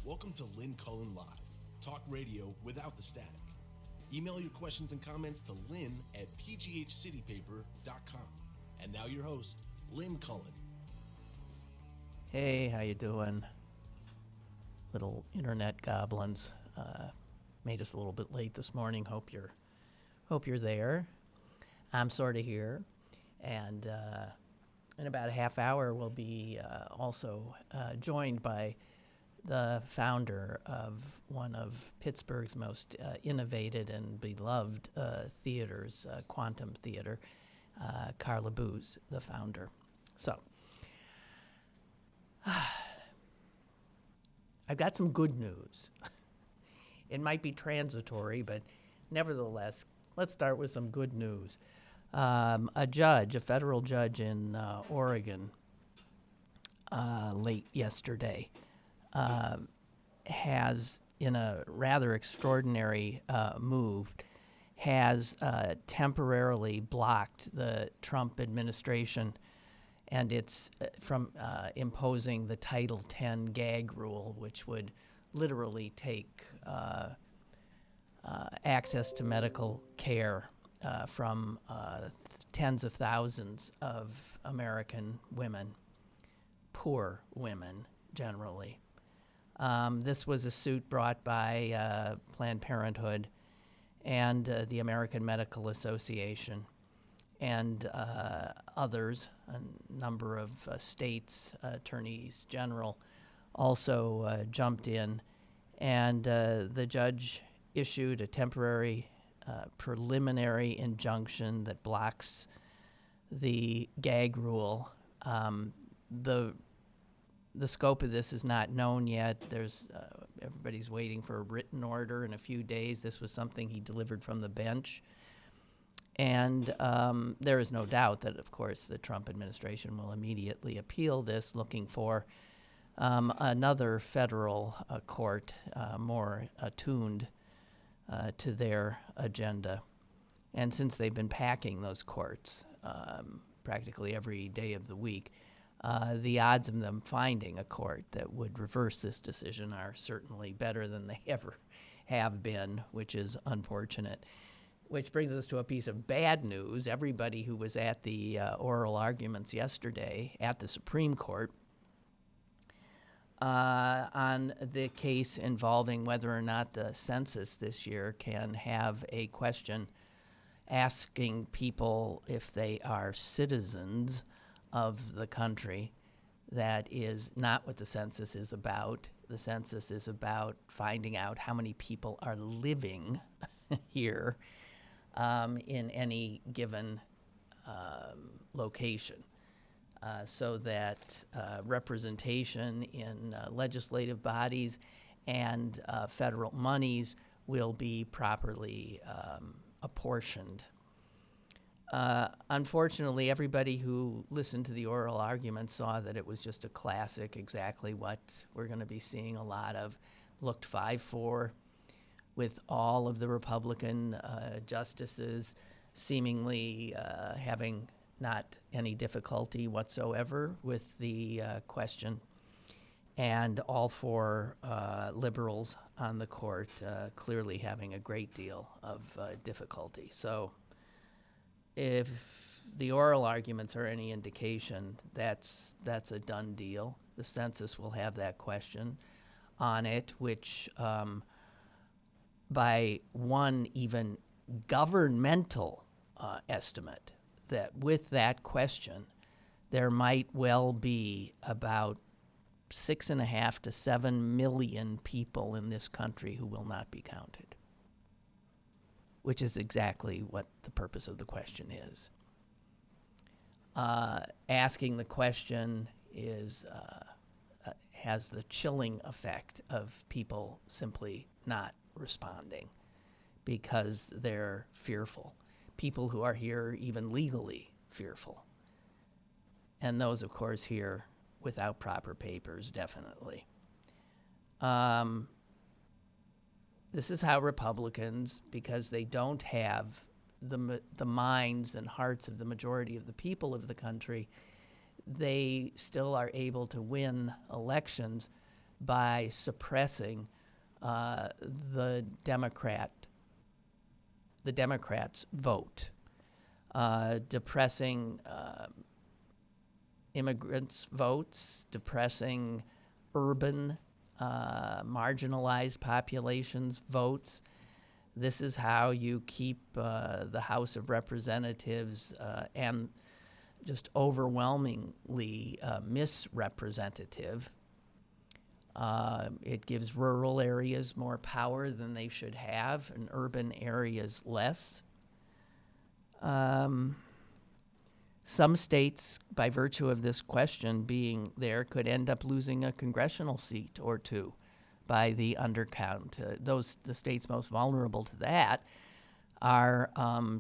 Welcome to Lynn Cullen Live, talk radio without the static. Email your questions and comments to lynn at pghcitypaper.com. And now your host, Lynn Cullen. Hey, how you doing? Little internet goblins. Made us a little bit late this morning. Hope you're there. I'm sort of here, and in about a half hour we'll be also joined by the founder of one of Pittsburgh's most innovative and beloved theaters, Quantum Theater, Karla Boos, the founder. So, I've got some good news. It might be transitory, but nevertheless, let's start with some good news. A federal judge in Oregon, late yesterday, has, in a rather extraordinary move, has temporarily blocked the Trump administration and it's from imposing the Title X gag rule, which would literally take access to medical care from tens of thousands of American women, poor women generally. This was a suit brought by Planned Parenthood and the American Medical Association and others, a number of states' attorneys general also jumped in, and the judge issued a temporary preliminary injunction that blocks the gag rule. The scope of this is not known yet. Everybody's waiting for a written order in a few days. This was something he delivered from the bench. And there is no doubt that, of course, the Trump administration will immediately appeal this, looking for another federal court more attuned to their agenda. And since they've been packing those courts practically every day of the week, the odds of them finding a court that would reverse this decision are certainly better than they ever have been, which is unfortunate. Which brings us to a piece of bad news. Everybody who was at the oral arguments yesterday at the Supreme Court on the case involving whether or not the census this year can have a question asking people if they are citizens of the country. That is not what the census is about. The census is about finding out how many people are living here in any given location, so that representation in legislative bodies and federal monies will be properly apportioned. Unfortunately, everybody who listened to the oral argument saw that it was just a classic, exactly what we're going to be seeing a lot of. Looked 5-4. With all of the Republican justices seemingly having not any difficulty whatsoever with the question, and all four liberals on the court clearly having a great deal of difficulty. So if the oral arguments are any indication, that's a done deal. The census will have that question on it, which by one even governmental estimate, that with that question, there might well be about 6.5 to 7 million people in this country who will not be counted, which is exactly what the purpose of the question is. Asking the question has the chilling effect of people simply not responding because they're fearful. People who are here even legally fearful. And those, of course, here without proper papers, definitely. This is how Republicans, because they don't have the minds and hearts of the majority of the people of the country, they still are able to win elections by suppressing the Democrats' vote, depressing immigrants' votes, depressing urban marginalized populations' votes. This is how you keep the House of Representatives and just overwhelmingly misrepresentative. It gives rural areas more power than they should have, and urban areas less. Some states, by virtue of this question being there, could end up losing a congressional seat or two by the undercount. The states most vulnerable to that are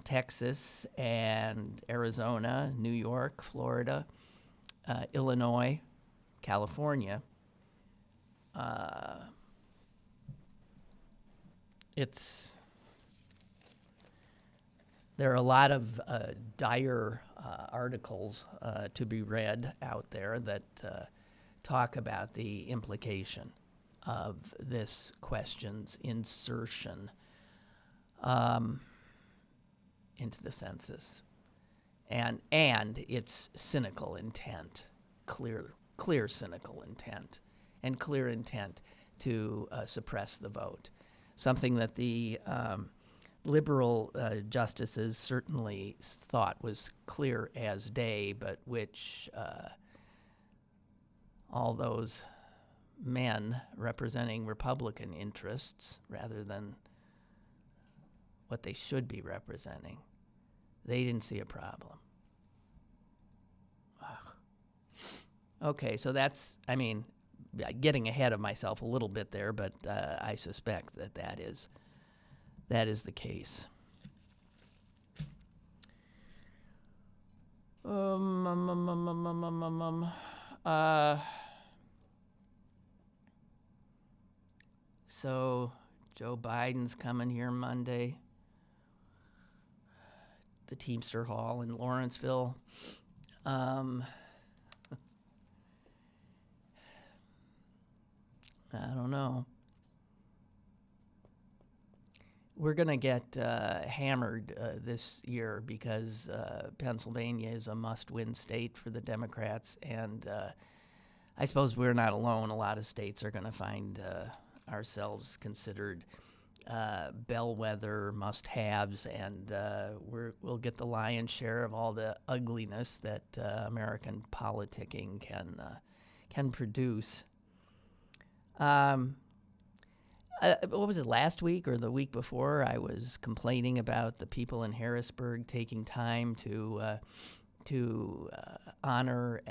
Texas and Arizona, New York, Florida, Illinois, California. There are a lot of dire articles to be read out there that talk about the implication of this question's insertion into the census and its cynical intent, clear cynical intent, and clear intent to suppress the vote, something that the liberal justices certainly thought was clear as day, but which all those men representing Republican interests rather than what they should be representing, they didn't see a problem. Okay, so that's, getting ahead of myself a little bit there, but I suspect that is the case. So Joe Biden's coming here Monday. The Teamster Hall in Lawrenceville. I don't know. We're going to get hammered this year because Pennsylvania is a must-win state for the Democrats, and I suppose we're not alone. A lot of states are going to find ourselves considered bellwether must-haves, and we'll get the lion's share of all the ugliness that American politicking can produce. What was it, last week or the week before? I was complaining about the people in Harrisburg taking time to honor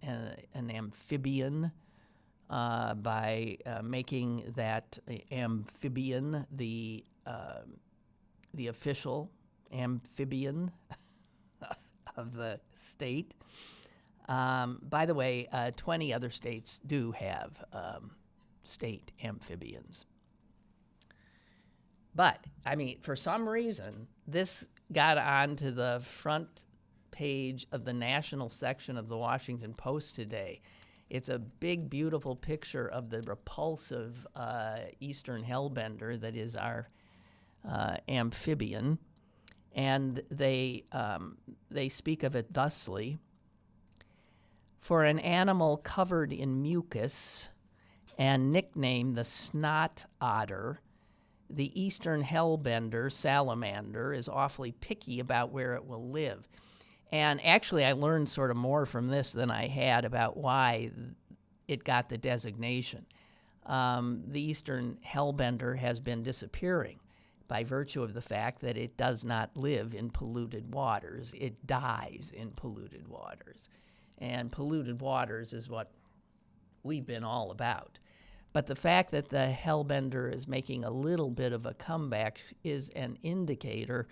an amphibian by making that amphibian the official amphibian of the state. By the way, 20 other states do have state amphibians. But, for some reason, this got onto the front page of the national section of the Washington Post today. It's a big, beautiful picture of the repulsive eastern hellbender that is our amphibian. And they speak of it thusly: for an animal covered in mucus and nicknamed the snot otter, the eastern hellbender salamander is awfully picky about where it will live. And actually, I learned sort of more from this than I had about why it got the designation. The eastern hellbender has been disappearing by virtue of the fact that it does not live in polluted waters. It dies in polluted waters. And polluted waters is what we've been all about. But the fact that the hellbender is making a little bit of a comeback is an indicator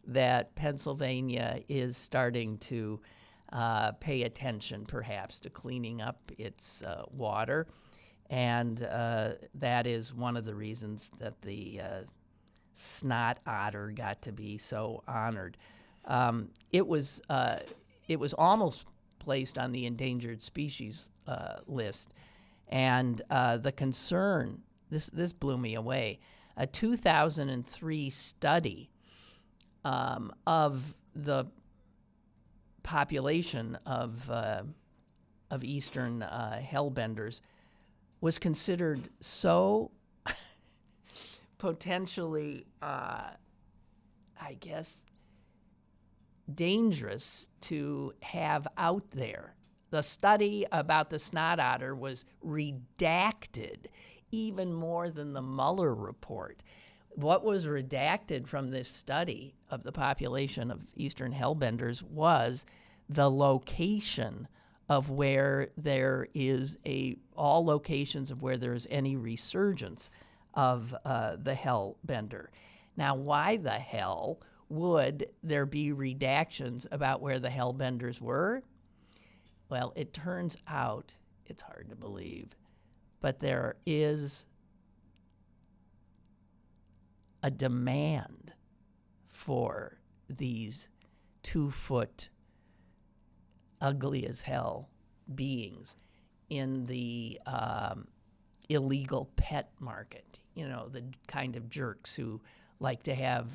that Pennsylvania is starting to pay attention, perhaps, to cleaning up its water. And that is one of the reasons that the snot otter got to be so honored. It was almost placed on the endangered species list. And the concern, this blew me away. A 2003 study of the population of Eastern hellbenders was considered so potentially, I guess, dangerous to have out there. The study about the snot otter was redacted even more than the Mueller report. What was redacted from this study of the population of Eastern hellbenders was the location of where there is all locations of where there is any resurgence of the hellbender. Now, why the hell would there be redactions about where the hellbenders were? Well, it turns out, it's hard to believe, but there is a demand for these 2-foot, ugly as hell beings in the illegal pet market. You know, the kind of jerks who like to have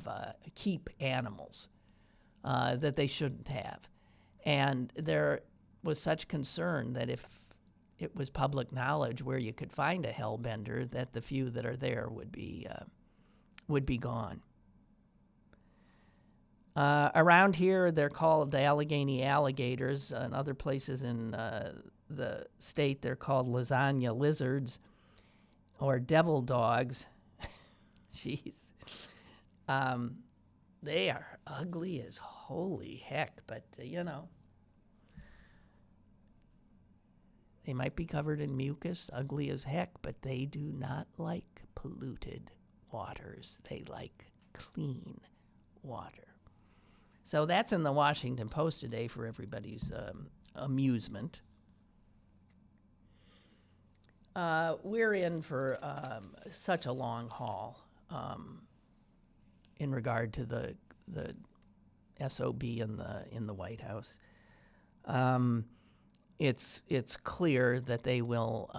keep animals that they shouldn't have. And there was such concern that if it was public knowledge where you could find a hellbender, that the few that are there would be gone. Around here, they're called the Allegheny alligators. In other places in the state, they're called lasagna lizards or devil dogs. Jeez. They are ugly as holy heck, but, they might be covered in mucus, ugly as heck, but they do not like polluted waters. They like clean water. So that's in the Washington Post today for everybody's amusement. We're in for such a long haul in regard to the SOB in the White House. It's clear that they will.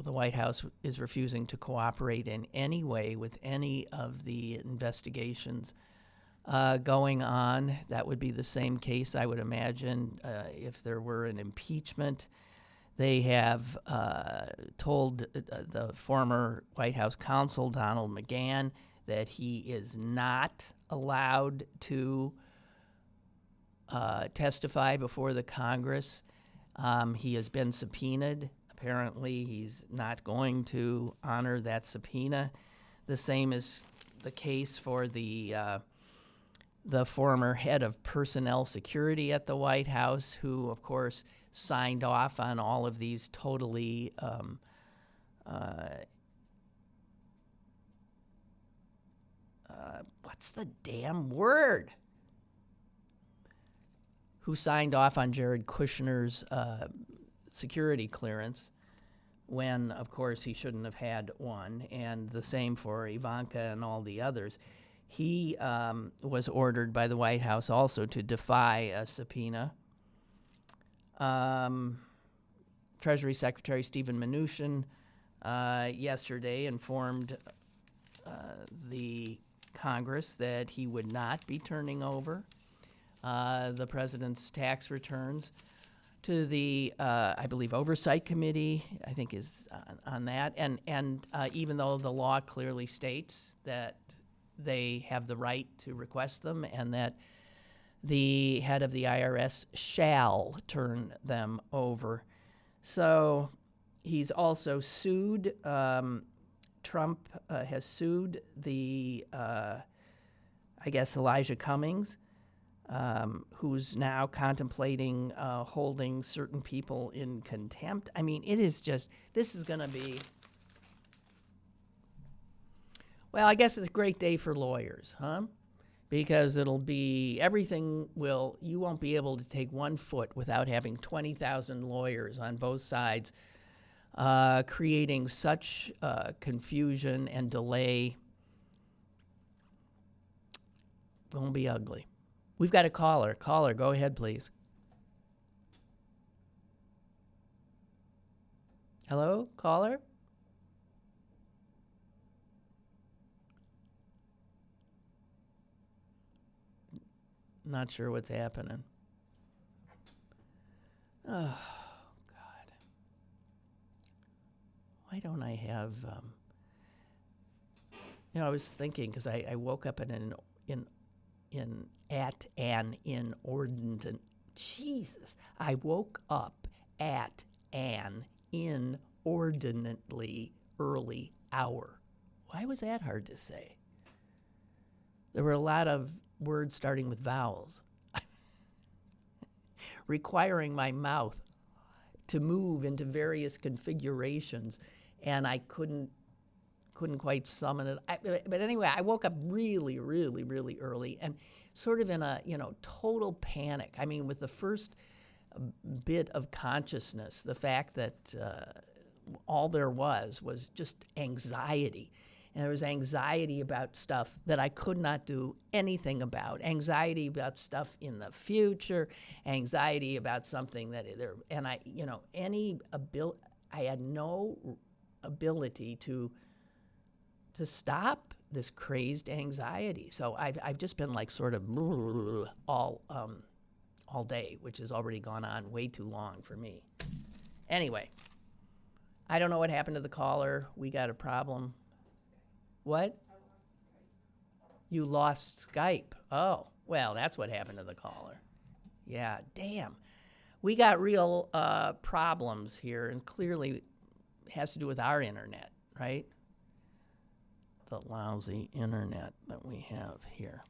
The White House is refusing to cooperate in any way with any of the investigations going on. That would be the same case, I would imagine, if there were an impeachment. They have told the former White House counsel, Donald McGahn, that he is not allowed to testify before the Congress. He has been subpoenaed. Apparently, he's not going to honor that subpoena. The same is the case for the former head of personnel security at the White House, who, of course, signed off on all of these totally what's the damn word? Who signed off on Jared Kushner's security clearance when, of course, he shouldn't have had one, and the same for Ivanka and all the others. He was ordered by the White House also to defy a subpoena. Treasury Secretary Stephen Mnuchin yesterday informed the Congress that he would not be turning over the president's tax returns to the, I believe, Oversight Committee, I think is on that. And even though the law clearly states that they have the right to request them and that the head of the IRS shall turn them over. So he's also sued, Trump has sued the, I guess, Elijah Cummings, who's now contemplating holding certain people in contempt. I mean, it is just, this is going to be, well, I guess it's a great day for lawyers, huh? Because it'll be, you won't be able to take 1 foot without having 20,000 lawyers on both sides, creating such confusion and delay. Gonna be ugly. We've got a caller. Caller, go ahead, please. Hello, caller? Not sure what's happening. Oh, God. Why don't I have, I was thinking, because I woke up at an inordinate, Jesus, I woke up at an inordinately early hour. Why was that hard to say? There were a lot of words starting with vowels, requiring my mouth to move into various configurations, and I couldn't quite summon it. But anyway, I woke up really, really, really early and sort of in a, total panic. I mean, with the first bit of consciousness, the fact that all there was just anxiety. And there was anxiety about stuff that I could not do anything about, anxiety about stuff in the future, anxiety about something that and I, I had no ability to stop this crazed anxiety. So I've just been like sort of all day, which has already gone on way too long for me. Anyway, I don't know what happened to the caller. We got a problem. What? You lost Skype. Oh, well, that's what happened to the caller. Yeah, damn. We got real problems here, and clearly it has to do with our internet, right? The lousy internet that we have here.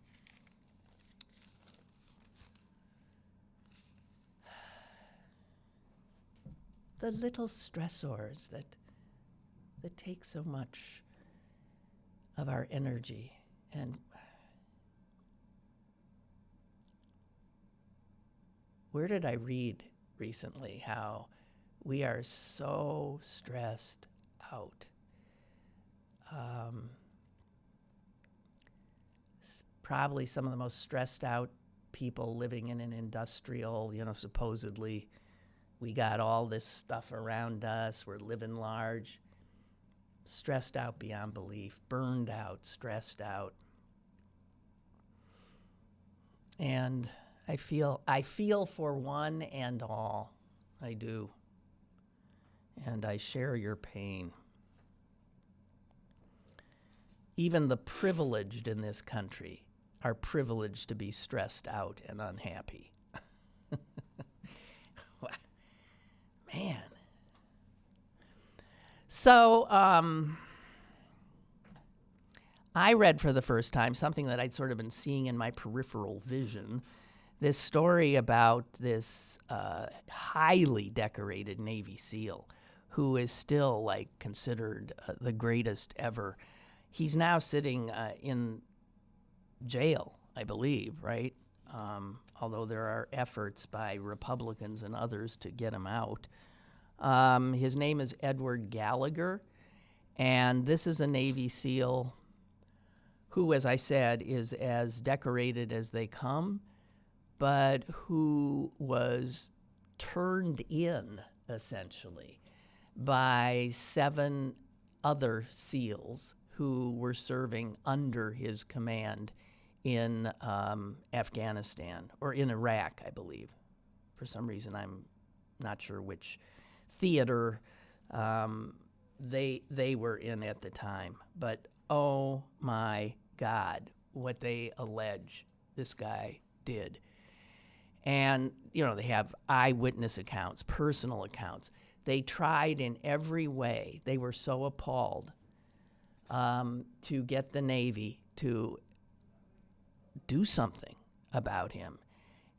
The little stressors that take so much of our energy. And where did I read recently how we are so stressed out? Probably some of the most stressed out people living in an industrial, supposedly we got all this stuff around us, we're living large, stressed out beyond belief, burned out, stressed out. And I feel for one and all. I do. And I share your pain. Even the privileged in this country are privileged to be stressed out and unhappy. Man. So, I read for the first time something that I'd sort of been seeing in my peripheral vision, this story about this highly decorated Navy SEAL who is still considered the greatest ever. He's now sitting in jail, I believe, right? Although there are efforts by Republicans and others to get him out. His name is Edward Gallagher, and this is a Navy SEAL who, as I said, is as decorated as they come, but who was turned in, essentially, by 7 other SEALs who were serving under his command in Afghanistan, or in Iraq, I believe. For some reason, I'm not sure which theater they were in at the time. But oh my God, what they allege this guy did. And, they have eyewitness accounts, personal accounts. They tried in every way. They were so appalled to get the Navy to do something about him.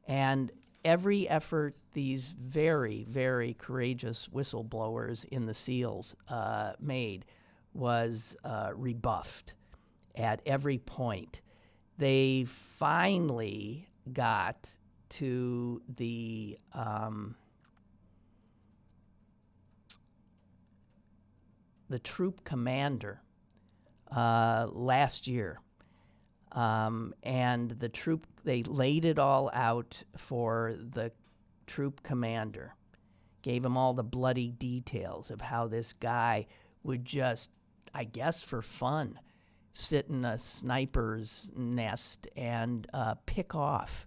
And every effort these very, very courageous whistleblowers in the SEALs made was rebuffed at every point. They finally got to the troop commander last year. And they laid it all out for the troop commander. gave him all the bloody details of how this guy would just, I guess for fun, sit in a sniper's nest and pick off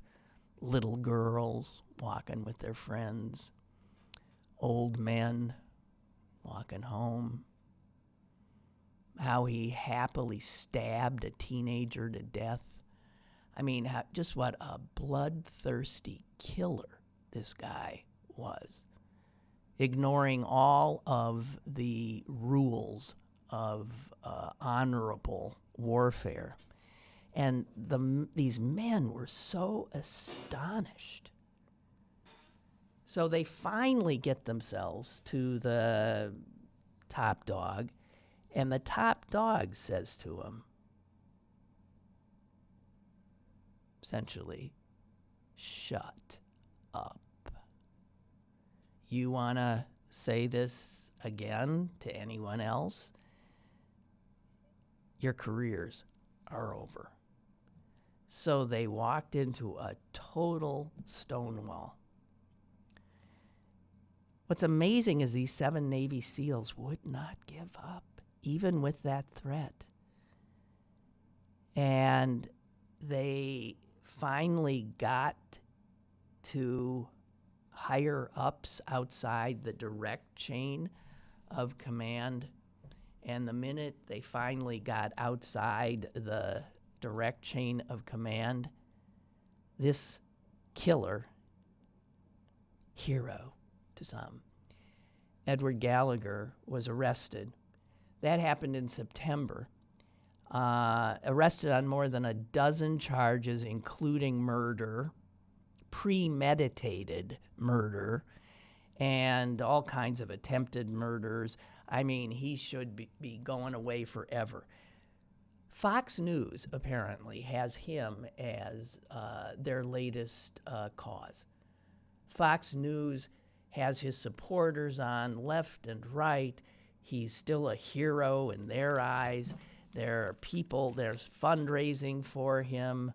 little girls walking with their friends, old men walking home, how he happily stabbed a teenager to death. I mean, just what a bloodthirsty killer this guy was, ignoring all of the rules of honorable warfare. And these men were so astonished. So they finally get themselves to the top dog, and the top dog says to him, essentially, shut up. You want to say this again to anyone else? Your careers are over. So they walked into a total stonewall. What's amazing is these 7 Navy SEALs would not give up, even with that threat. And they finally got to higher ups outside the direct chain of command. And the minute they finally got outside the direct chain of command, this killer, hero to some, Edward Gallagher, was arrested. That happened in September. Arrested on more than a dozen charges, including murder, premeditated murder, and all kinds of attempted murders. I mean, he should be going away forever. Fox News apparently has him as their latest cause. Fox News has his supporters on left and right. He's still a hero in their eyes. There are people, there's fundraising for him.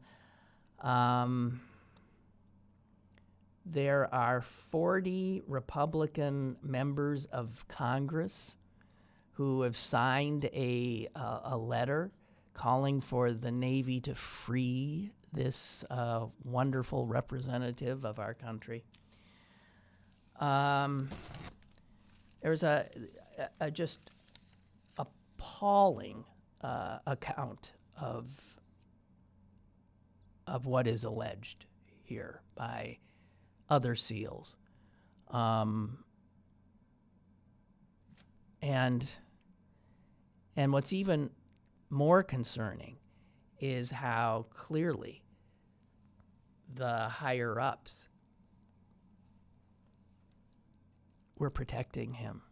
There are 40 Republican members of Congress who have signed a letter calling for the Navy to free this wonderful representative of our country. There's a just appalling account of what is alleged here by other SEALs. And what's even more concerning is how clearly the higher ups were protecting him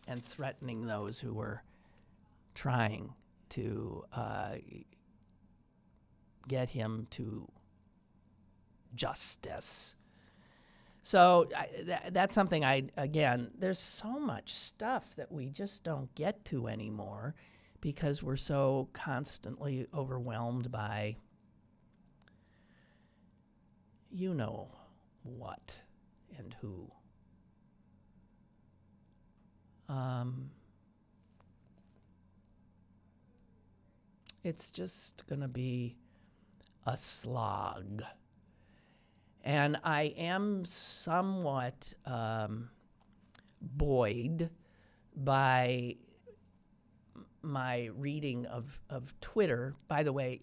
and threatening those who were trying to get him to justice. So that's something again, there's so much stuff that we just don't get to anymore because we're so constantly overwhelmed by, you know what and who. It's just going to be a slog. And I am somewhat buoyed by my reading of Twitter. By the way,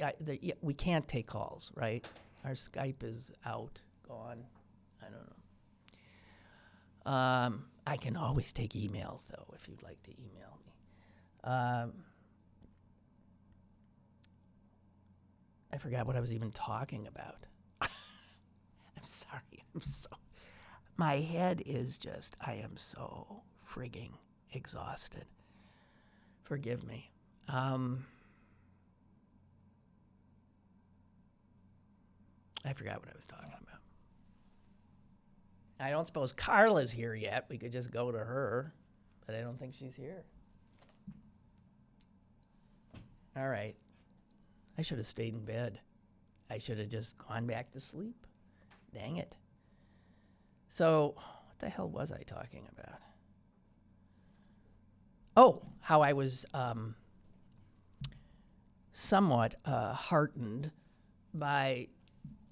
we can't take calls, right? Our Skype is out, gone. I don't know. I can always take emails, though, if you'd like to email me. I forgot what I was even talking about. I'm sorry. My head is just, I am so frigging exhausted. Forgive me. I forgot what I was talking about. I don't suppose Karla's here yet. We could just go to her, but I don't think she's here. All right. I should have stayed in bed. I should have just gone back to sleep. Dang it. So, what the hell was I talking about? Oh, how I was somewhat heartened by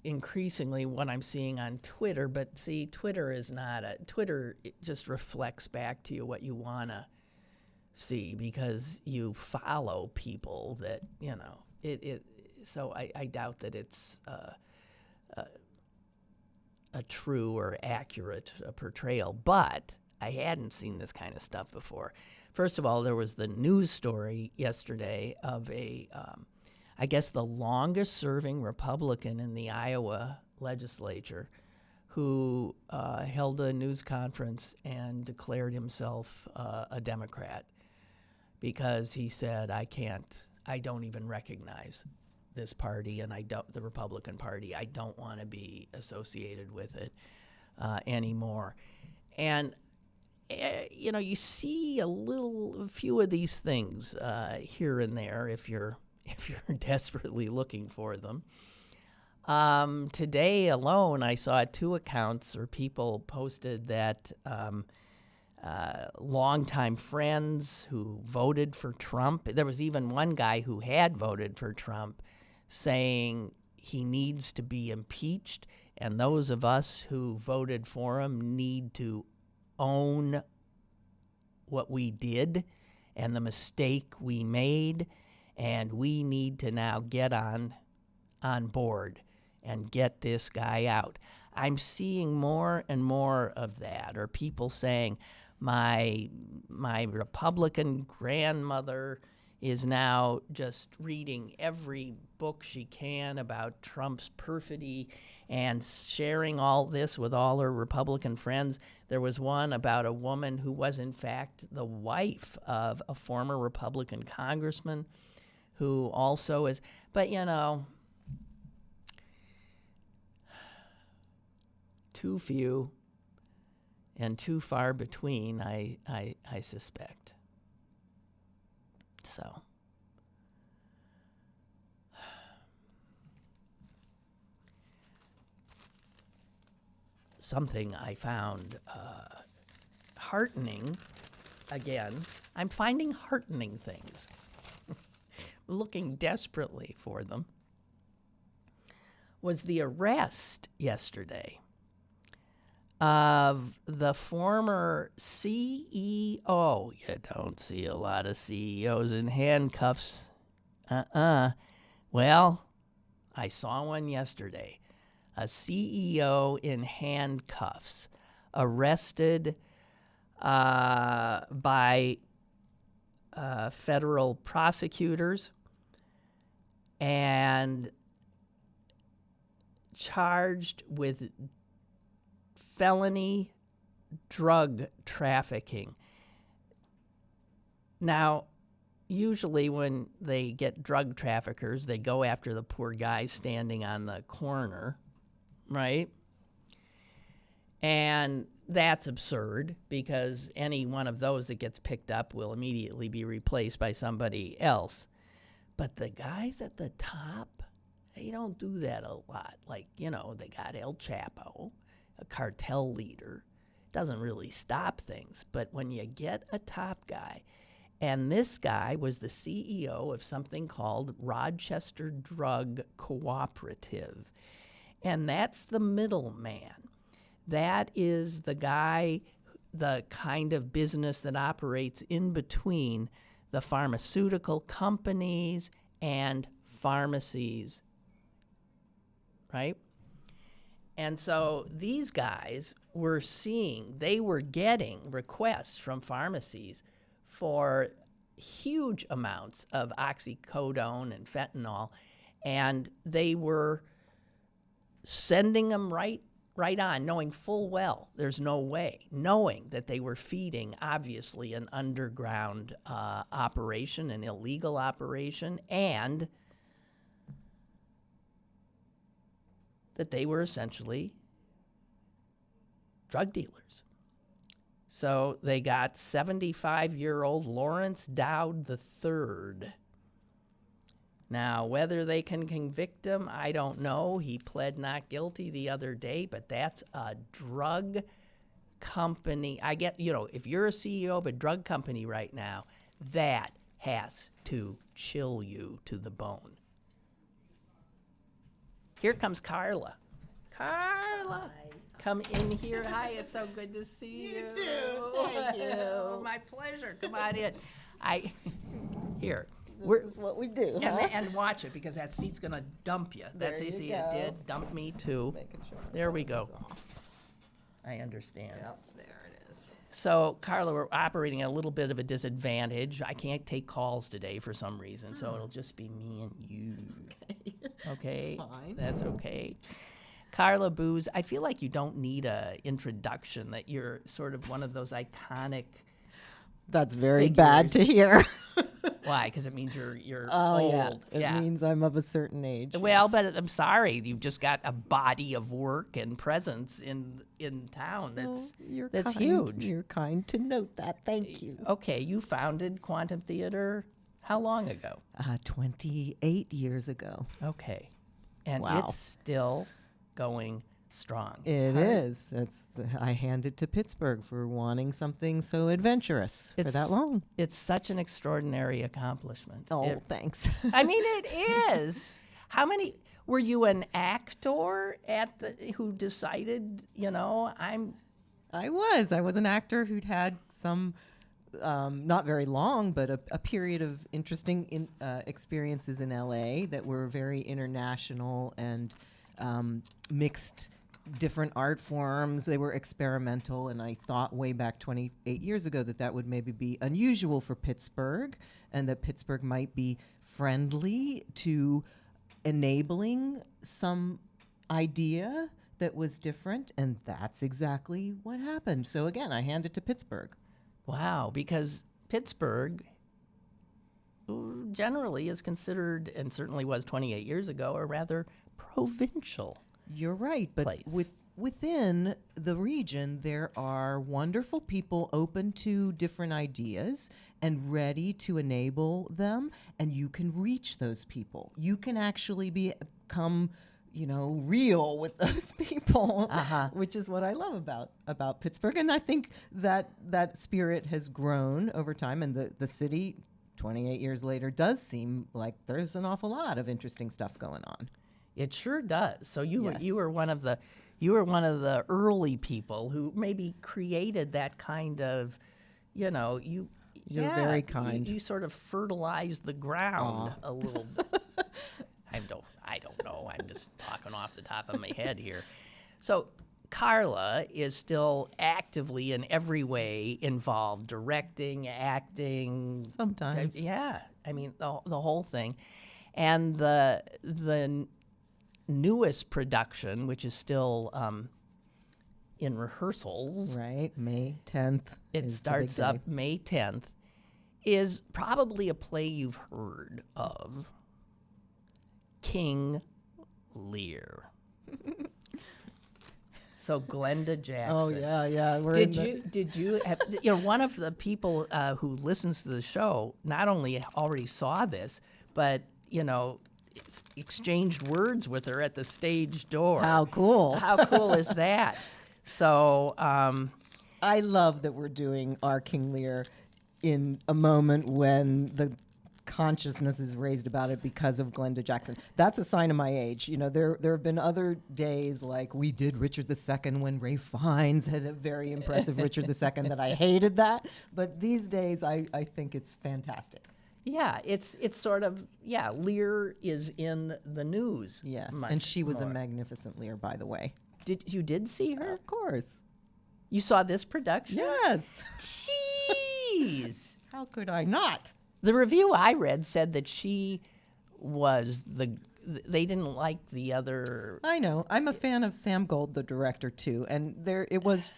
increasingly what I'm seeing on Twitter. But see, Twitter it just reflects back to you what you want to see, because you follow people that, so I doubt that it's a true or accurate portrayal, but I hadn't seen this kind of stuff before. First of all, there was the news story yesterday of I guess the longest serving Republican in the Iowa legislature, who held a news conference and declared himself a Democrat because he said, I don't even recognize this party, and the Republican Party. I don't want to be associated with it anymore. And you see a few of these things here and there if you're desperately looking for them. Today alone, I saw 2 accounts or people posted that longtime friends who voted for Trump. There was even one guy who had voted for Trump saying he needs to be impeached, and those of us who voted for him need to own what we did and the mistake we made, and we need to now get on board and get this guy out. I'm seeing more and more of that, or people saying, my Republican grandmother is now just reading every book she can about Trump's perfidy and sharing all this with all her Republican friends. There was one about a woman who was, in fact, the wife of a former Republican congressman who also is, but too few and too far between, I suspect. So, something I found heartening, again, I'm finding heartening things, looking desperately for them, was the arrest yesterday of the former CEO. You don't see a lot of CEOs in handcuffs. Well, I saw one yesterday. A CEO in handcuffs, arrested by federal prosecutors and charged with felony drug trafficking. Now, usually when they get drug traffickers, they go after the poor guy standing on the corner, right? And that's absurd, because any one of those that gets picked up will immediately be replaced by somebody else. But the guys at the top, they don't do that a lot. Like, they got El Chapo, a cartel leader. Doesn't really stop things. But when you get a top guy, and this guy was the CEO of something called Rochester Drug Cooperative, and that's the middleman. That is the guy, the kind of business that operates in between the pharmaceutical companies and pharmacies, right? And so these guys were getting requests from pharmacies for huge amounts of oxycodone and fentanyl, and they were sending them right on, knowing full well there's no way, knowing that they were feeding, obviously, an underground operation, an illegal operation, and that they were essentially drug dealers. So they got 75-year-old Lawrence Dowd III. Now, whether they can convict him, I don't know. He pled not guilty the other day, but that's a drug company. I get, if you're a CEO of a drug company right now, that has to chill you to the bone. Here comes Karla. Karla, come in here. Hi, it's so good to see you. You too. Thank you. My pleasure. Come on in. Here. This is what we do, huh? And watch it, because that seat's going to dump you. That's There you easy. go. It did dump me, too. Making sure There we go. it's off. I understand. Yep, there it is. So, Karla, we're operating at a little bit of a disadvantage. I can't take calls today for some reason, so it'll just be me and you. Okay? That's fine. That's okay. Karla Boos, I feel like you don't need a introduction, that you're sort of one of those iconic... That's very bad to hear. Why? Because it means you're Oh, old. yeah. It means I'm of a certain age. Well, yes. but I'm sorry, you've just got a body of work and presence in town that's kind. huge. You're kind to note that. Thank you. Okay, you founded Quantum Theater how long ago? 28 years ago. Okay, and Wow. it's still going strong. It is. I hand it to Pittsburgh for wanting something so adventurous for that long. It's such an extraordinary accomplishment. Oh, thanks. I mean, it is. How many were you an actor who decided? I was an actor who'd had some, not very long, but a period of interesting experiences in LA that were very international and mixed different art forms. They were experimental, and I thought way back 28 years ago that would maybe be unusual for Pittsburgh, and that Pittsburgh might be friendly to enabling some idea that was different, and that's exactly what happened. So again, I hand it to Pittsburgh. Wow, because Pittsburgh generally is considered, and certainly was 28 years ago, a rather provincial. You're right, but place. Within the region, there are wonderful people open to different ideas and ready to enable them, and you can reach those people. You can actually become, real with those people, which is what I love about Pittsburgh. And I think that spirit has grown over time, and the city, 28 years later, does seem like there's an awful lot of interesting stuff going on. It sure does. So you Yes. were one of the early people who maybe created that kind of, You're very kind. You sort of fertilized the ground a little bit. I don't know. I'm just talking off the top of my head here. So Karla is still actively in every way involved, directing, acting. Sometimes. Yeah. I mean, the whole thing. And the newest production, which is still in rehearsals. Right, May 10th. It is the starts big up day. May 10th. Is probably a play you've heard of. King Lear. So Glenda Jackson. Oh yeah. Did you have, one of the people who listens to the show not only already saw this, but exchanged words with her at the stage door. How cool! How cool is that? So I love that we're doing our King Lear in a moment when the consciousness is raised about it because of Glenda Jackson. That's a sign of my age. There have been other days like we did Richard II when Ray Fiennes had a very impressive Richard II that I hated that. But these days I think it's fantastic. Yeah, it's sort of, Lear is in the news. Yes, much and she was more. a magnificent Lear, by the way. You did see her? Of course. You saw this production? Yes. Jeez. How could I not? The review I read said that she was they didn't like the other. I know. I'm a fan of Sam Gold, the director, too. And it was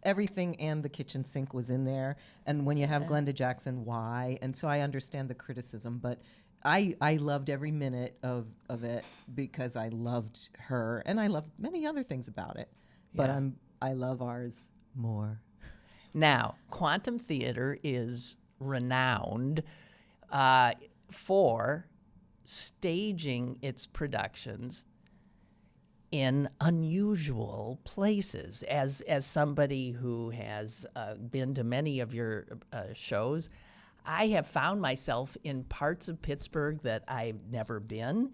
everything, and the kitchen sink was in there. And when you have Glenda Jackson, why? And so I understand the criticism, but I loved every minute of it because I loved her, and I loved many other things about it. But Yeah. I love ours more. Now, Quantum Theater is renowned for staging its productions in unusual places. As somebody who has been to many of your shows, I have found myself in parts of Pittsburgh that I've never been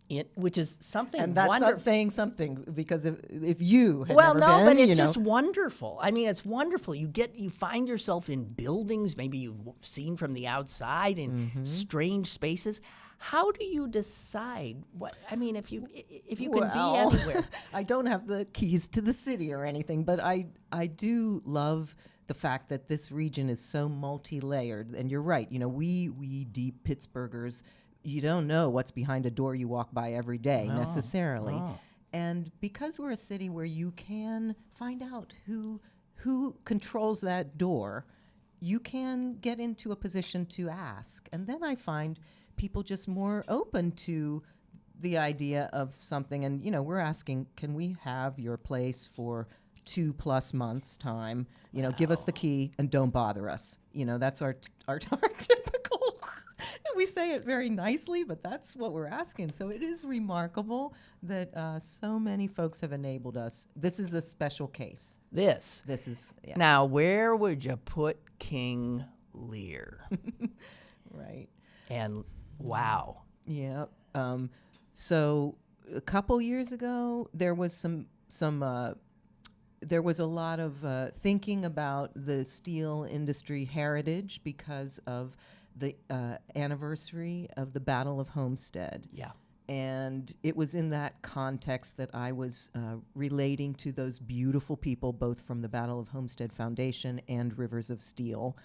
in, which is something And that's wonderful. not saying something, because if you had Well, never no, been, but it's you know. just wonderful. I mean, it's wonderful. You find yourself in buildings maybe you've seen from the outside in strange spaces. How do you decide what? I mean, if you can be anywhere. I don't have the keys to the city or anything, but I do love the fact that this region is so multi-layered. And you're right. You know, we deep Pittsburghers, you don't know what's behind a door you walk by every day necessarily. No. And because we're a city where you can find out who controls that door, you can get into a position to ask. And then I find people just more open to the idea of something. And, you know, we're asking, can we have your place for 2+ months time? You know, give us the key and don't bother us. You know, that's our typical. We say it very nicely, but that's what we're asking. So it is remarkable that so many folks have enabled us. This is a special case. This is, yeah. Now, where would you put King Lear? Right. And wow. Yeah. So a couple years ago, there was there was a lot of thinking about the steel industry heritage because of the anniversary of the Battle of Homestead. Yeah. And it was in that context that I was relating to those beautiful people, both from the Battle of Homestead Foundation and Rivers of Steel.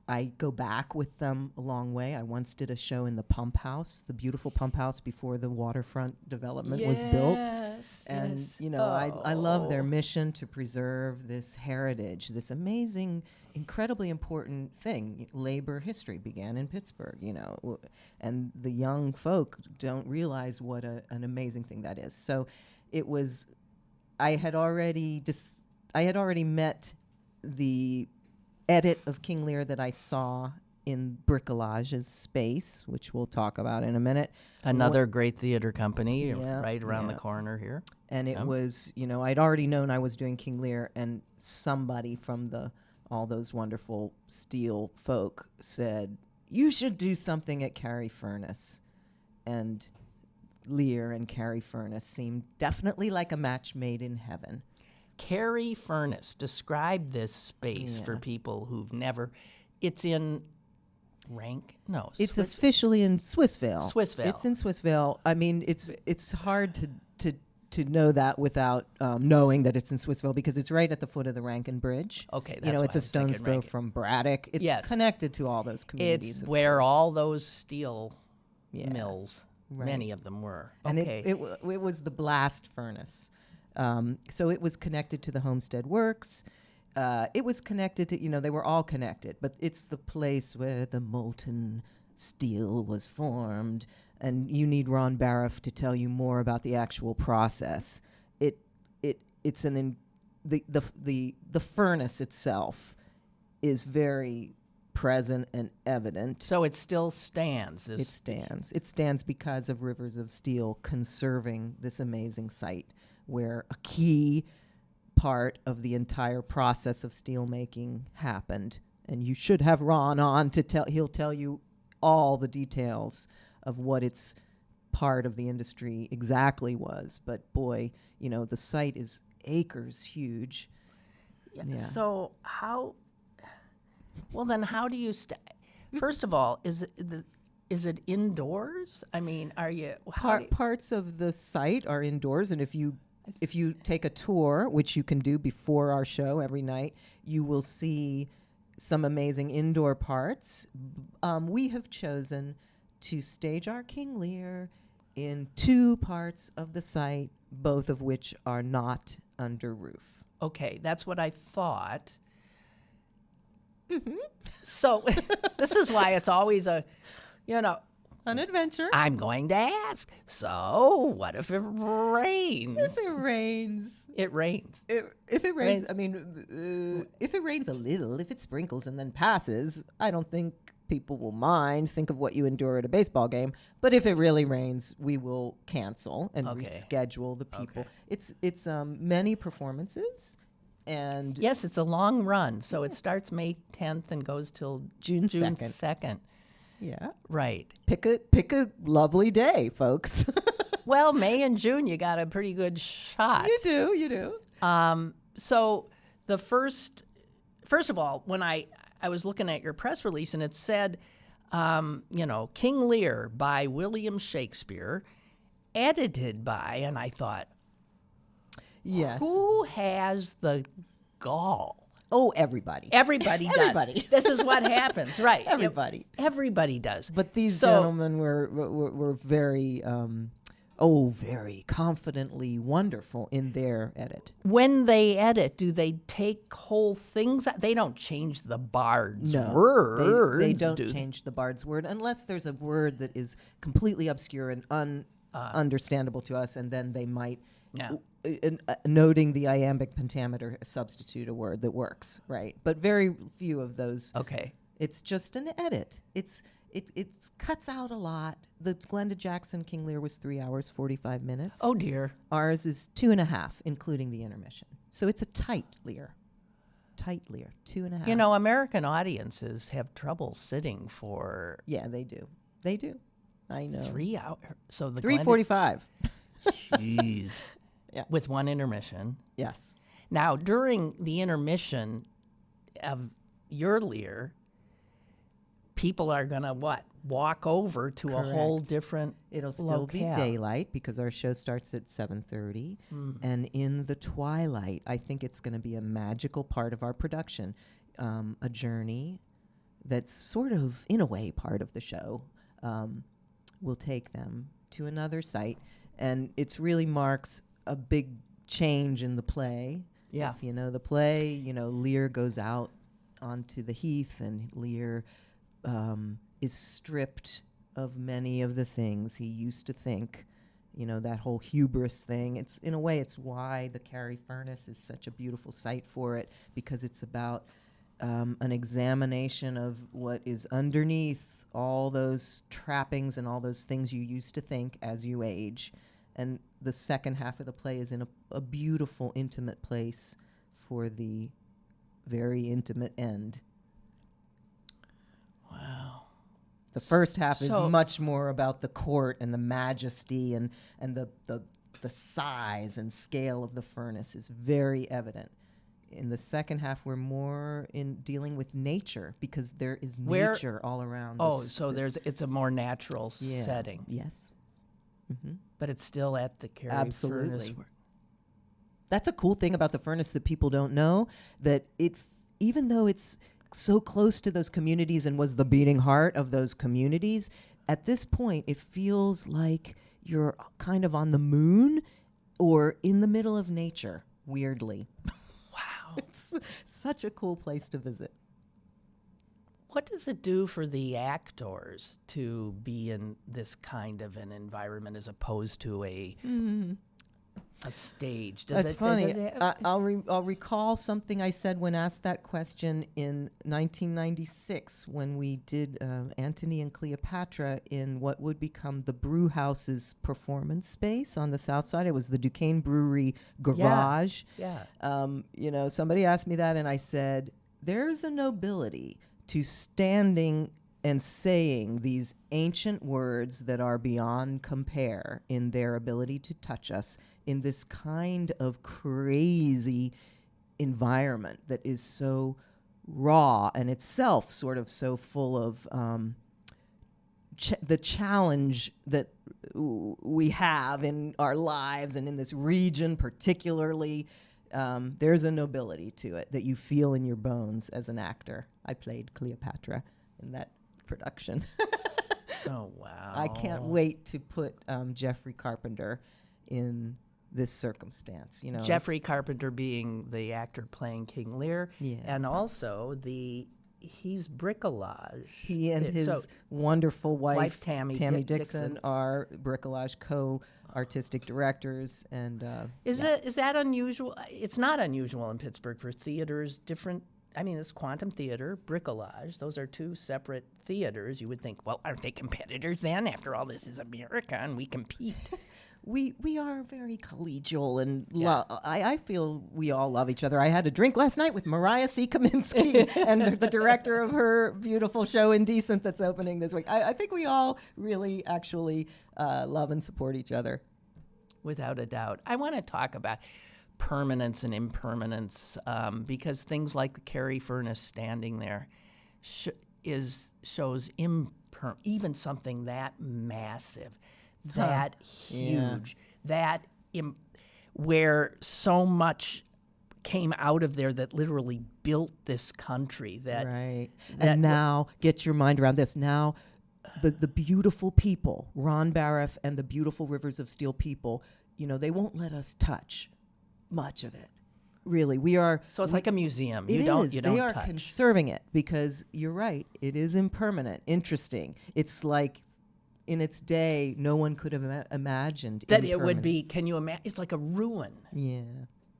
I go back with them a long way. I once did a show in the pump house, the beautiful pump house before the waterfront development was built. And, you know, I love their mission to preserve this heritage, this amazing, incredibly important thing. Labor history began in Pittsburgh, you know, and the young folk don't realize what an amazing thing that is. So it was, I had already met the edit of King Lear that I saw in Bricolage's space, which we'll talk about in a minute. Another great theater company right around the corner here. And it was, you know, I'd already known I was doing King Lear, and somebody from all those wonderful steel folk said, you should do something at Carey Furnace. And Lear and Carey Furnace seemed definitely like a match made in heaven. Carey Furnace, describe this space for people who've never. It's in Rank? No, it's officially in Swissvale. Swissvale. It's in Swissvale. I mean, it's hard to know that without knowing that it's in Swissvale, because it's right at the foot of the Rankin Bridge. Okay, that's you know, what it's a stone's throw from Braddock. It's connected to all those communities. It's where all those steel mills, many of them were. And okay. it was the blast furnace. So it was connected to the Homestead Works. It was connected to, you know, they were all connected, but it's the place where the molten steel was formed. And you need Ron Bariff to tell you more about the actual process. It's the furnace itself is very present and evident. So it still stands. It stands because of Rivers of Steel conserving this amazing site, where a key part of the entire process of steelmaking happened. And you should have Ron on he'll tell you all the details of what its part of the industry exactly was. But boy, you know, the site is acres huge. Yeah. So how do you first of all, is it indoors? I mean, are you parts of the site are indoors, and if you take a tour, which you can do before our show every night, you will see some amazing indoor parts. We have chosen to stage our King Lear in 2 parts of the site, both of which are not under roof. Okay, that's what I thought. Mm-hmm. So this is why it's always an adventure. I'm going to ask. So what if it rains? If it rains. It rains. If it rains, I mean, if it rains a little, if it sprinkles and then passes, I don't think people will mind. Think of what you endure at a baseball game. But if it really rains, we will cancel and reschedule the people. It's many performances. And yes, it's a long run. So it starts May 10th and goes till June 2nd. Yeah. Right. Pick a lovely day, folks. Well, May and June, you got a pretty good shot. You do. So the first of all, when I was looking at your press release and it said, King Lear by William Shakespeare, edited by, and I thought, yes. Who has the gall? Oh, everybody. Everybody does. Everybody. This is what happens, right? Everybody. Everybody does. But these gentlemen were very, very confidently wonderful in their edit. When they edit, do they take whole things out? They don't change the bard's words. They don't change the bard's word unless there's a word that is completely obscure and understandable to us, and then they might, noting the iambic pentameter, substitute a word that works, right? But very few of those. Okay. It's just an edit. It cuts out a lot. The Glenda Jackson King Lear was 3 hours, 45 minutes. Oh, dear. Ours is 2.5, including the intermission. So it's a tight Lear. 2.5. American audiences have trouble sitting for... Yeah, they do. I know. 3 hours. So the 3:45. Jeez. Yeah. With one intermission. Yes. Now, during the intermission of your Lear, people are going to walk over to a whole different It'll still be daylight because our show starts at 7:30. And in the twilight, I think it's going to be a magical part of our production, a journey that's sort of, in a way, part of the show. We'll take them to another site, and it really marks a big change in the play. Yeah. If you know the play, Lear goes out onto the heath, and Lear is stripped of many of the things he used to think, that whole hubris thing. It's, in a way, it's why the Carey Furnace is such a beautiful site for it, because it's about an examination of what is underneath all those trappings and all those things you used to think as you age. And the second half of the play is in a beautiful, intimate place for the very intimate end. Wow. The first half is much more about the court and the majesty and the size and scale of the furnace is very evident. In the second half, we're more in dealing with nature because there is nature all around. It's a more natural setting. Yes. Mm-hmm. But it's still at the Carey Absolutely. Furnace. That's a cool thing about the furnace that people don't know, that even though it's so close to those communities and was the beating heart of those communities, at this point it feels like you're kind of on the moon or in the middle of nature, weirdly. Wow. It's such a cool place to visit. What does it do for the actors to be in this kind of an environment as opposed to a stage? That's funny. I'll recall something I said when asked that question in 1996 when we did Antony and Cleopatra in what would become the brew house's performance space on the south side. It was the Duquesne Brewery garage. Yeah. Somebody asked me that, and I said, there's a nobility to standing and saying these ancient words that are beyond compare in their ability to touch us in this kind of crazy environment that is so raw and itself sort of so full of the challenge that we have in our lives and in this region particularly. There's a nobility to it that you feel in your bones as an actor. I played Cleopatra in that production. Oh, wow. I can't wait to put Jeffrey Carpenter in this circumstance. Jeffrey Carpenter being the actor playing King Lear, and also he's bricolage. He and his wonderful wife Tammy Dixon are bricolage co-artistic directors. And is that unusual? It's not unusual in Pittsburgh for theaters, different I mean, this Quantum Theater, Bricolage, those are two separate theaters. You would think, well, aren't they competitors then? After all, this is America and we compete. We are very collegial, and Yeah. I feel we all love each other. I had a drink last night with Mariah C. Kaminsky and the director of her beautiful show Indecent that's opening this week. I think we all really actually love and support each other. Without a doubt. I want to talk about permanence and impermanence because things like the Carey furnace standing there shows even something that massive, that huge, that where so much came out of there that literally built this country. And now, get your mind around this. Now, the beautiful people, Ron Baraf and the beautiful Rivers of Steel people, they won't let us touch much of it. Really, we are. So it's like a museum. You don't touch. They are conserving it because you're right. It is impermanent, interesting. It's like in its day, no one could have imagined that it would be. Can you imagine? It's like a ruin. Yeah,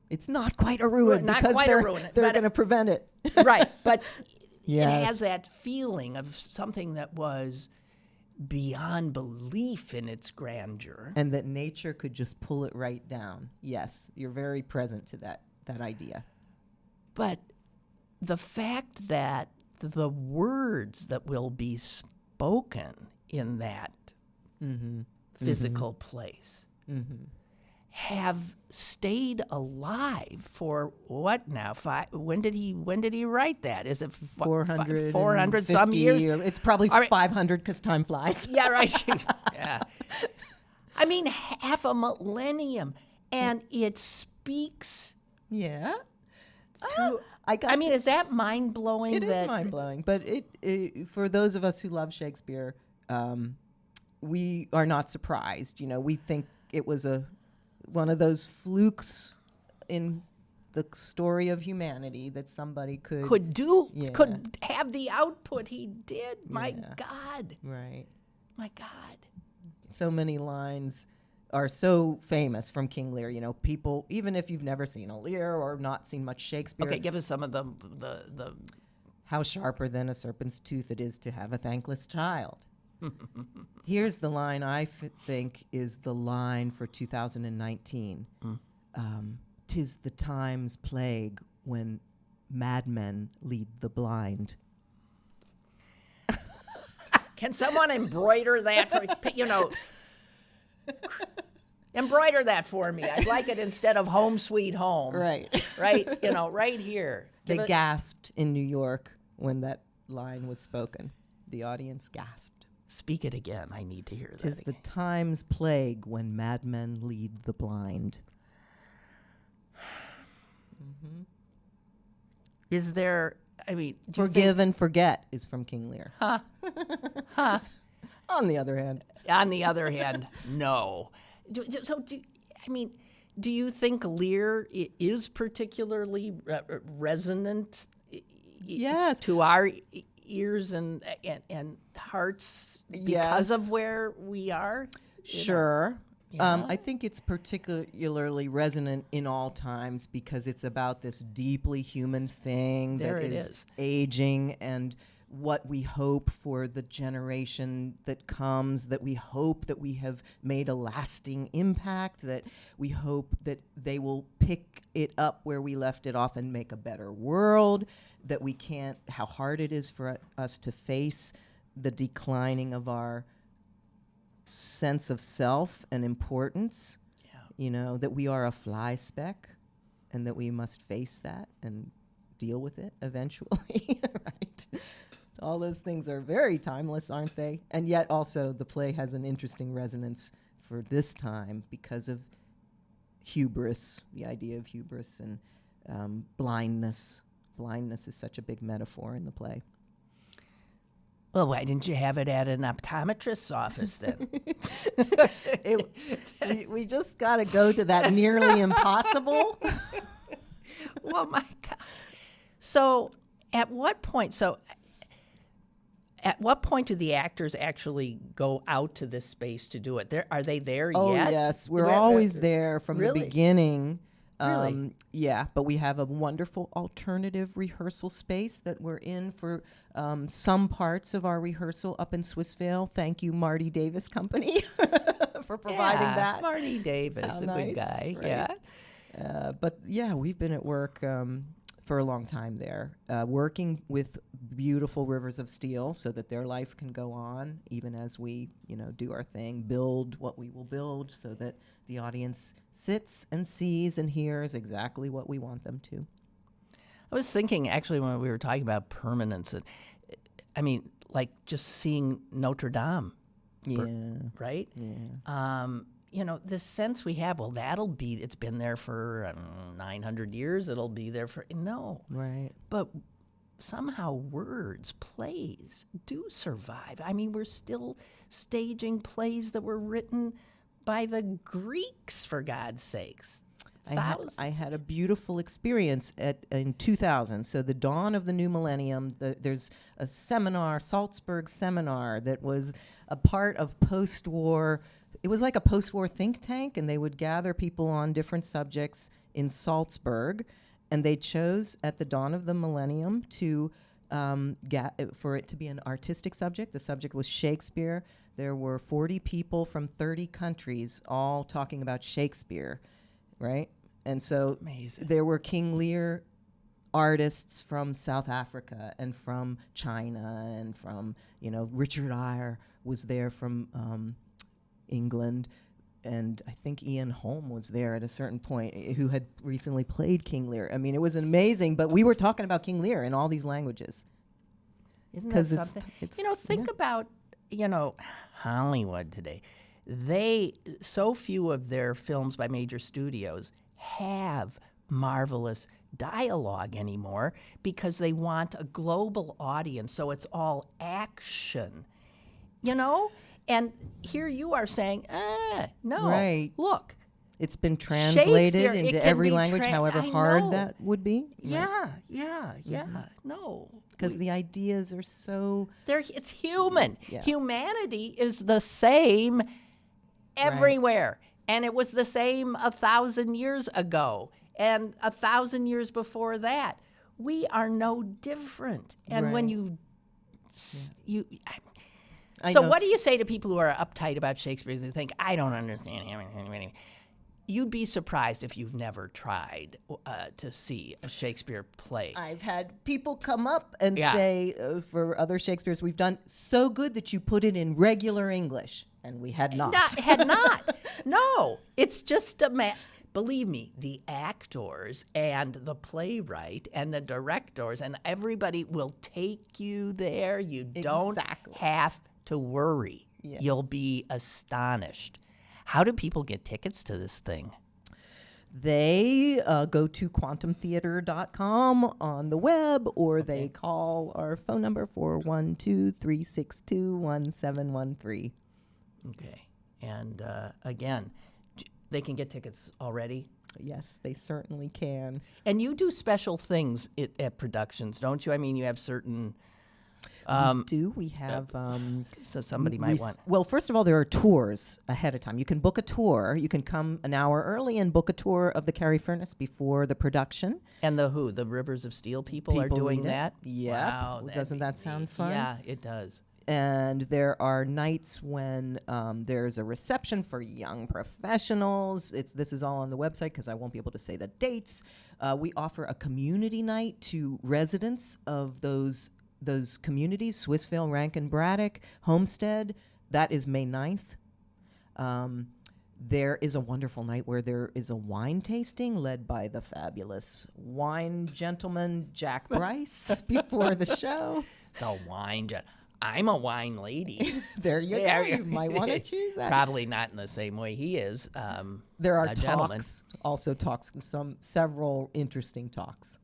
it's not quite a ruin Not because quite they're a ruin. They're going to prevent it. Right, but Yes. it has that feeling of something that was beyond belief in its grandeur. And that nature could just pull it right down. Yes, you're very present to that idea. But the fact that the words that will be spoken in that physical place have stayed alive for what now? When did he write that? Is it 400 some years? It's probably 500 because time flies. Yeah, right. Yeah. I mean, half a millennium, and it speaks. Yeah. I mean, is that mind blowing? It is mind blowing, but it for those of us who love Shakespeare, we are not surprised. We think it was one of those flukes in the story of humanity that somebody could have the output he did. My God. Right. My God. So many lines are so famous from King Lear. People, even if you've never seen a Lear or not seen much Shakespeare. Okay, give us some of the how sharper than a serpent's tooth it is to have a thankless child. Here's the line I think is the line for 2019. 'Tis the time's plague when madmen lead the blind. Can someone embroider that for, embroider that for me? I'd like it instead of home sweet home. Right. Right, right here. They gasped in New York when that line was spoken. The audience gasped. Speak it again. I need to hear that. 'Tis the time's plague when madmen lead the blind. Is there, Forgive and forget is from King Lear. On the other hand. On the other hand, no. Do you think Lear is particularly resonant Yes. to our ears and hearts because of where we are? Sure. I think it's particularly resonant in all times because it's about this deeply human thing that is aging and what we hope for the generation that comes, that we hope that we have made a lasting impact, that we hope that they will pick it up where we left it off and make a better world, that how hard it is for us to face the declining of our sense of self and importance, that we are a fly speck and that we must face that and deal with it eventually, right? All those things are very timeless, aren't they? And yet also the play has an interesting resonance for this time because of hubris, the idea of hubris and blindness. Blindness is such a big metaphor in the play. Well, why didn't you have it at an optometrist's office then? We just got to go to that nearly impossible. Well, my God. So at what point do the actors actually go out to this space to do it? Are they there yet? Oh, yes. We're always there from the beginning. Really? Yeah, but we have a wonderful alternative rehearsal space that we're in for some parts of our rehearsal up in Swissvale. Thank you, Marty Davis Company, for providing Yeah, that. Marty Davis, How a nice, good guy. right? Yeah. But yeah, we've been at work for a long time there, working with beautiful Rivers of Steel so that their life can go on, even as we, do our thing, build what we will build so that the audience sits and sees and hears exactly what we want them to. I was thinking, actually, when we were talking about permanence, I mean, like just seeing Notre Dame, Yeah. right? Yeah. The sense we have, well, it's been there for 900 years, it'll be there for, no. Right. But somehow words, plays do survive. I mean, we're still staging plays that were written by the Greeks, for God's sakes. I had a beautiful experience in 2000. So the dawn of the new millennium, there's a seminar, Salzburg seminar, that was a part of post-war. It was like a post-war think tank, and they would gather people on different subjects in Salzburg, and they chose at the dawn of the millennium for it to be an artistic subject. The subject was Shakespeare. There were 40 people from 30 countries all talking about Shakespeare, right? And so Amazing. there were King Lear artists from South Africa and from China and from, Richard Eyre was there from England. And I think Ian Holm was there at a certain point, who had recently played King Lear. I mean, it was amazing, but we were talking about King Lear in all these languages. Isn't that something? Think about, Hollywood today. So few of their films by major studios have marvelous dialogue anymore because they want a global audience, so it's all action, And here you are saying, no, right. Look. It's been translated into every language, however I hard know. That would be. Yeah. No. Because the ideas are so... It's human. Yeah. Humanity is the same everywhere. Right. And it was the same 1,000 years ago and 1,000 years before that. We are no different. And when So what do you say to people who are uptight about Shakespeare? They think, I don't understand him. You'd be surprised if you've never tried to see a Shakespeare play. I've had people come up and say, for other Shakespeares we've done, so good that you put it in regular English. And we had not. No, it's just believe me, the actors and the playwright and the directors and everybody will take you there. You don't have to worry. Yeah. You'll be astonished. How do people get tickets to this thing? They go to quantumtheater.com on the web, or they call our phone number 412-362-1713. Okay. And again, they can get tickets already? Yes, they certainly can. And you do special things at productions, don't you? I mean, you have certain... we do. We have... so somebody might want... Well, first of all, there are tours ahead of time. You can book a tour. You can come an hour early and book a tour of the Carrie Furnace before the production. And the Rivers of Steel people are doing that? Yeah. Wow, doesn't that sound fun? Yeah, it does. And there are nights when there's a reception for young professionals. This is all on the website because I won't be able to say the dates. We offer a community night to residents of those communities, Swissvale, Rankin, Braddock, Homestead. That is May 9th. There is a wonderful night where there is a wine tasting led by the fabulous wine gentleman Jack Bryce before the show. The wine gentleman. I'm a wine lady. There you go. You might want to choose that. Probably not in the same way he is. There are talks, several interesting talks.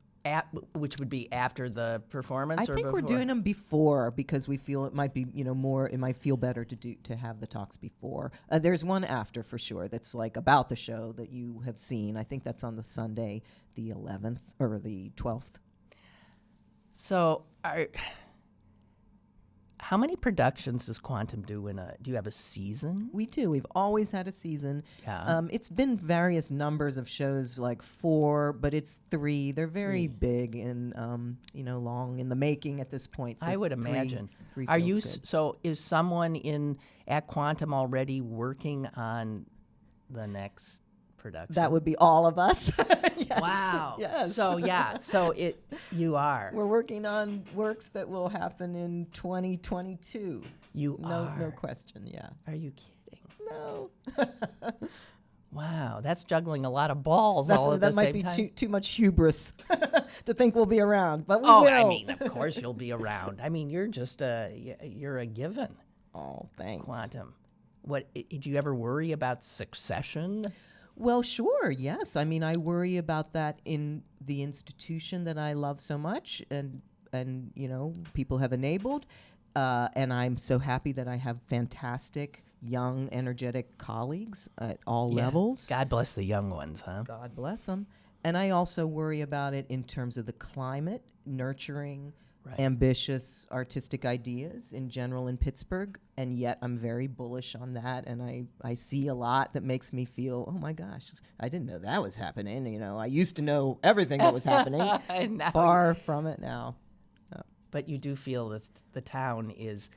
Which would be after the performance? I or think before? We're doing them before because we feel it might be, more. It might feel better to have the talks before. There's one after for sure. That's like about the show that you have seen. I think that's on the Sunday, the 11th or the 12th. So How many productions does Quantum do do you have a season? We do. We've always had a season. Yeah. It's been various numbers of shows, like 4, but it's 3. They're very big and long in the making at this point. So I would imagine. Three Are feels you good. so? Is someone at Quantum already working on the next production? That would be all of us. Yes. Wow. Yes. So you are. We're working on works that will happen in 2022. You are. No question. Yeah. Are you kidding? No. Wow, that's juggling a lot of balls all at the that might same be time. too much hubris to think we'll be around, but we Oh, will. I mean, of course you'll be around. I mean, you're just you're a given. Oh, thanks. Quantum. What did you ever worry about succession? Well, sure, yes. I mean, I worry about that in the institution that I love so much, and people have enabled, and I'm so happy that I have fantastic, young, energetic colleagues at all levels. God bless the young ones, huh? God bless them. And I also worry about it in terms of the climate, nurturing ambitious artistic ideas in general in Pittsburgh, and yet I'm very bullish on that, and I see a lot that makes me feel, oh my gosh, I didn't know that was happening. I used to know everything that was happening. Far from it now. But you do feel that the town is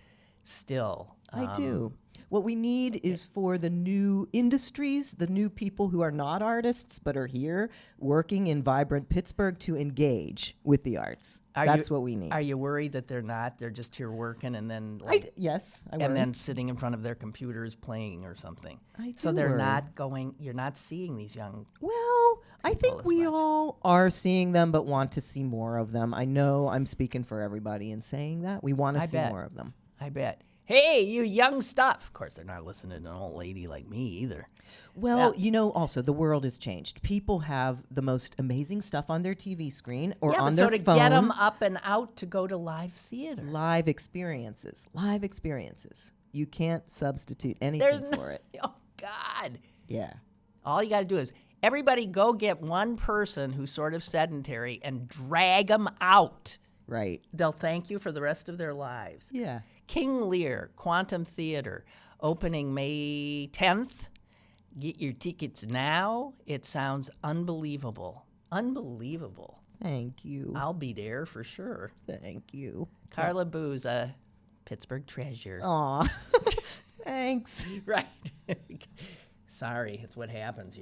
still. I do. What we need is for the new industries, the new people who are not artists but are here working in vibrant Pittsburgh to engage with the arts. That's what we need. Are you worried that they're not? They're just here working and then yes, I worry. and then sitting in front of their computers playing or something. So do they're worry. not going. You're not seeing these young. Well, I people think as we much. all are seeing them, but want to see more of them. I know I'm speaking for everybody in saying that. We want to see bet. more of them. I bet. Hey, you young stuff. Of course, they're not listening to an old lady like me either. Well, also, the world has changed. People have the most amazing stuff on their TV screen or on their so to phone. get them up and out to go to live theater. Live experiences. You can't substitute anything for it. Oh, God. Yeah. All you got to do is everybody go get one person who's sort of sedentary and drag them out. Right. They'll thank you for the rest of their lives. Yeah. King Lear, Quantum Theater, opening May 10th. Get your tickets now. It sounds unbelievable. Unbelievable. Thank you. I'll be there for sure. Thank you. Karla Boos, a Pittsburgh treasure. Aw. Thanks. Right. Sorry, it's what happens.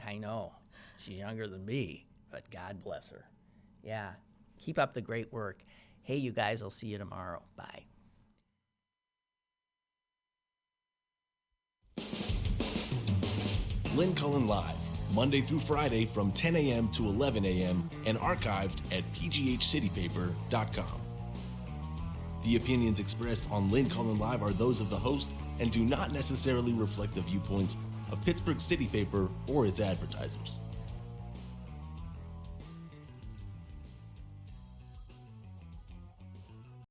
I know. She's younger than me, but God bless her. Yeah. Keep up the great work. Hey, you guys, I'll see you tomorrow. Bye. Lynn Cullen Live, Monday through Friday from 10 a.m. to 11 a.m. and archived at pghcitypaper.com. The opinions expressed on Lynn Cullen Live are those of the host and do not necessarily reflect the viewpoints of Pittsburgh City Paper or its advertisers.